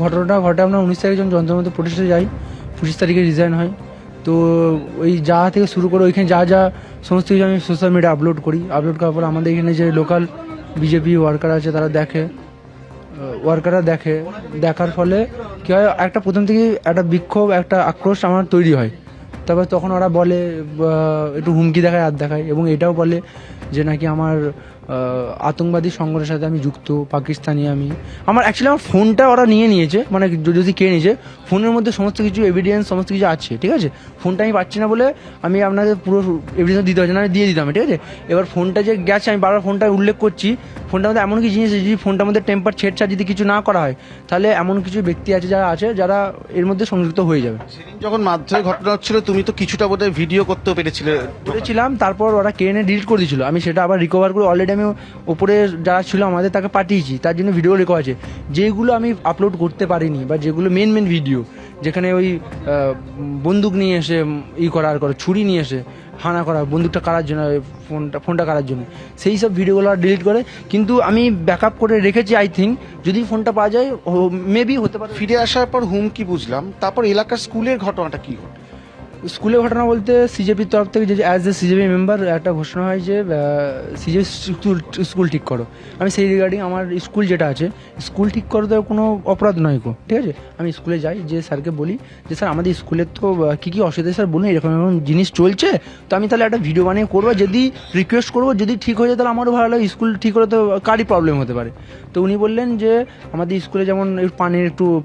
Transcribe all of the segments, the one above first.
ঘটনাটা ঘটে আপনার 19 তারিখ যখন যন্ত্রমধ্যে প্রতিষ্ঠা যাই, 25 তারিখে রিজাইন হয়। তো ওই যা থেকে শুরু করে ওইখানে যা যা সমস্ত কিছু আমি সোশ্যাল মিডিয়া আপলোড করি। আপলোড করার পর আমাদের এখানে যে লোকাল বিজেপি ওয়ার্কার আছে তারা দেখার ফলে কী হয়, একটা প্রথম থেকেই একটা বিক্ষোভ, একটা আক্রোশ আমার তৈরি হয়। তারপর তখন ওরা বলে একটু হুমকি দেখায়, হাত দেখায়, এবং এটাও বলে যে নাকি আমার আতঙ্কবাদী সংগঠনের সাথে আমি যুক্ত, পাকিস্তানি আমি। আমার অ্যাকচুয়ালি আমার ফোনটা ওরা নিয়ে নিয়েছে, মানে যদি কে নিয়েছে, ফোনের মধ্যে সমস্ত কিছু এভিডেন্স সমস্ত কিছু আছে, ঠিক আছে। ফোনটা আমি পাচ্ছি না বলে আমি আপনাদের পুরো এভিডেন্স দিতে পারছি না, আমি দিয়ে দিতাম, ঠিক আছে। এবার ফোনটা যে গেছে, আমি বারবার ফোনটা উল্লেখ করছি, ফোনটার মধ্যে এমন কিছু জিনিস আছে, যদি ফোনটার মধ্যে টেম্পার ছেড়ছাড় যদি কিছু না করা হয়, তাহলে এমন কিছু ব্যক্তি আছে যারা এর মধ্যে সংযুক্ত হয়ে যাবে। সেদিন যখন মাধ্যমিক ঘটনা হচ্ছিল তুমি তো কিছুটা বোধহয় ভিডিও করতেও করেছিলাম, তারপর ওরা কেনে ডিলিট করে দিয়েছিল। আমি সেটা আবার রিকভার করে অলরেডি আমি ওপরে যারা ছিল আমাদের তাকে পাঠিয়েছি, তার জন্য ভিডিও রেকর্ড আছে। যেগুলো আমি আপলোড করতে পারিনি, বা যেগুলো মেন ভিডিও, যেখানে ওই বন্দুক নিয়ে এসে করা ছুরি নিয়ে এসে হানা করা, বন্দুকটা কারার জন্য, ফোনটা কারার জন্য, সেই সব ভিডিওগুলো ডিলিট করে। কিন্তু আমি ব্যাকআপ করে রেখেছি, আই থিঙ্ক যদি ফোনটা পাওয়া যায় মেবি হতে পারে। ফিরে আসার পর হুমকি বুঝলাম, তারপর এলাকার স্কুলের ঘটনাটা কি ঘটে? স্কুলের ঘটনা বলতে সিজেপির তরফ থেকে যে অ্যাজ এ সিজেপি মেম্বার একটা ঘোষণা হয় যে সিজেপি স্কুল ঠিক করো। আমি সেই রিগার্ডিং আমার স্কুল যেটা আছে, স্কুল ঠিক করো তো কোনো অপরাধ নয় গো, ঠিক আছে। আমি স্কুলে যাই, যে স্যারকে বলি যে স্যার আমাদের স্কুলের তো কী কী অসুবিধা স্যার বলুন, এরকম এরকম জিনিস চলছে, তো আমি তাহলে একটা ভিডিও বানিয়ে করবো, যদি রিকোয়েস্ট করবো, যদি ঠিক হয়ে যায় তাহলে আমারও ভালো লাগে। স্কুল ঠিক হলে তো কারই প্রবলেম হতে পারে। তো উনি বললেন যে আমাদের স্কুলে যেমন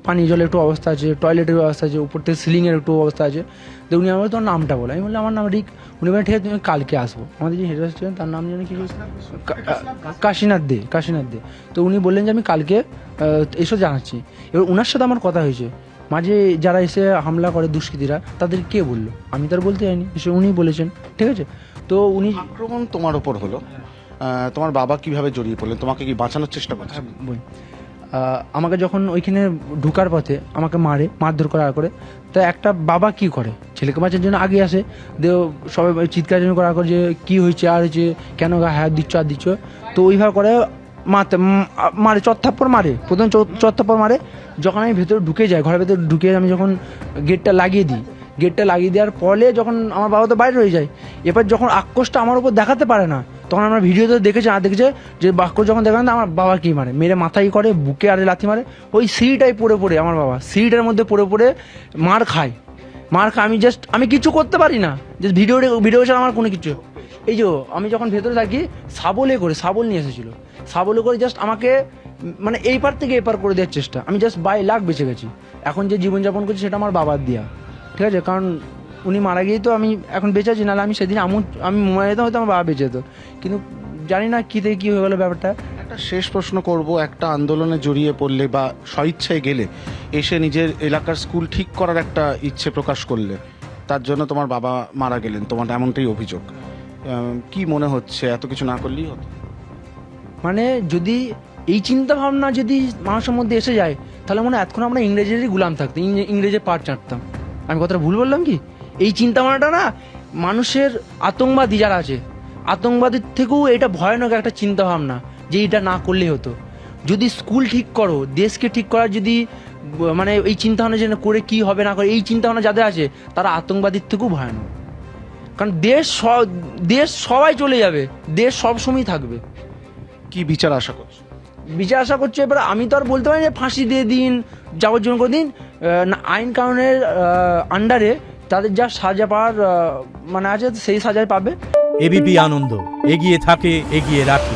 পানি জলের একটু অবস্থা আছে, টয়লেটের ব্যবস্থা আছে, উপর থেকে সিলিংয়ের একটু অবস্থা আছে। তো উনি আমার তোমার নামটা বলে, আমি বললাম আমার নাম রিক। উনি বলেন ঠিক আছে তুমি কালকে আসবো। আমাদের যে হেডমাস্টার ছিলেন তার নাম জানি কি, কাশীনাথ দে। তো উনি বললেন যে আমি কালকে এসব জানাচ্ছি। এবার ওনার সাথে আমার কথা হয়েছে, মাঝে যারা এসে হামলা করে দুষ্কৃতীরা, তাদের কে বললো, আমি তার বলতে যাইনি, এসে উনি বলেছেন, ঠিক আছে। তো উনি আক্রমণ তোমার ওপর হলো, তোমার বাবা কিভাবে জড়িয়ে পড়লেন, তোমাকে কি বাঁচানোর চেষ্টা করছেন? আমাকে যখন ওইখানে ঢুকার পথে আমাকে মারধর করে, তো একটা বাবা কি করে, ছেলেকে বাঁচার জন্য আগে আসে, দেও সবাই চিৎকার জন্য করার করে যে কী হয়েছে আর হয়েছে, কেন হাত দিচ্ছ। তো ওইভাবে করে মারে, চত্থাপ্পর মারে, প্রথম চত্থাপ্পর মারে। যখন আমি ভেতরে ঢুকে যাই, ঘরের ভেতরে ঢুকে আমি যখন গেটটা লাগিয়ে দেওয়ার ফলে যখন আমার বাবা তো বাইরে হয়ে যায়, এবার যখন আক্রোশটা আমার উপর দেখাতে পারে না, তখন আমরা ভিডিওতে দেখেছে যে বাক্য যখন দেখান আমার বাবা কি মেরে মাথায় করে, বুকে আরে লাথি মারে, ওই সিঁড়িটাই পড়ে আমার বাবা সিঁড়িটার মধ্যে পড়ে মার খায়। আমি কিছু করতে পারি না, জাস্ট ভিডিও ছাড়া আমার কোনো কিছু। এই যে আমি যখন ভেতরে থাকি, শাবল নিয়ে এসেছিল, শাবলে করে জাস্ট আমাকে মানে এই পার থেকে এপার করে দেওয়ার চেষ্টা। আমি জাস্ট বাই লাখ বেঁচে গেছি। এখন যে জীবনযাপন করছি সেটা আমার বাবার দেওয়া, ঠিক আছে। কারণ উনি মারা গিয়েই তো আমি এখন বেঁচে আছি, নাহলে আমি সেদিন আমি মারা যেতাম, হয়তো আমার বাবা বেঁচে যেত। কিন্তু জানি না কী থেকে কী হয়ে গেলো ব্যাপারটা। একটা শেষ প্রশ্ন করব, একটা আন্দোলনে জড়িয়ে পড়লে বা স্বইচ্ছায় গেলে, এসে নিজের এলাকার স্কুল ঠিক করার একটা ইচ্ছে প্রকাশ করলে, তার জন্য তোমার বাবা মারা গেলেন, তোমার এমনটাই অভিযোগ। কি মনে হচ্ছে, এত কিছু না করলেই হতো? মানে যদি এই চিন্তা ভাবনা যদি মানুষের মধ্যে এসে যায়, তাহলে মনে হয় এতক্ষণ আমরা ইংরেজেরই গুলাম থাকতাম, ইংরেজের পাট চাটতাম। আমি কথাটা ভুল বললাম কি? এই চিন্তা ভাবনাটা না, মানুষের আতঙ্কবাদী যারা আছে, আতঙ্কবাদীর থেকেও এটা ভয়ানক একটা চিন্তা ভাবনা, যে এটা না করলেই হতো। যদি স্কুল ঠিক করো, দেশকে ঠিক করার যদি মানে এই চিন্তা ভাবনা যে করে কি হবে না করে, এই চিন্তা ভাবনা যাদের আছে, তারা আতঙ্কবাদীর থেকেও ভয়ানক। কারণ দেশ সবাই চলে যাবে, দেশ সবসময় থাকবে। কি বিচার আশা করছো? বিচার আশা করছে, এবার আমি তো আর বলতে পারি যে ফাঁসি দিয়ে দিন, যাবজ্জীবন করে দিন, না, আইন কানুনের আন্ডারে তাদের যা সাজা পাওয়ার মানে আছে, সেই সাজাই পাবে। এবিপি আনন্দ, এগিয়ে থাকে, এগিয়ে রাখে।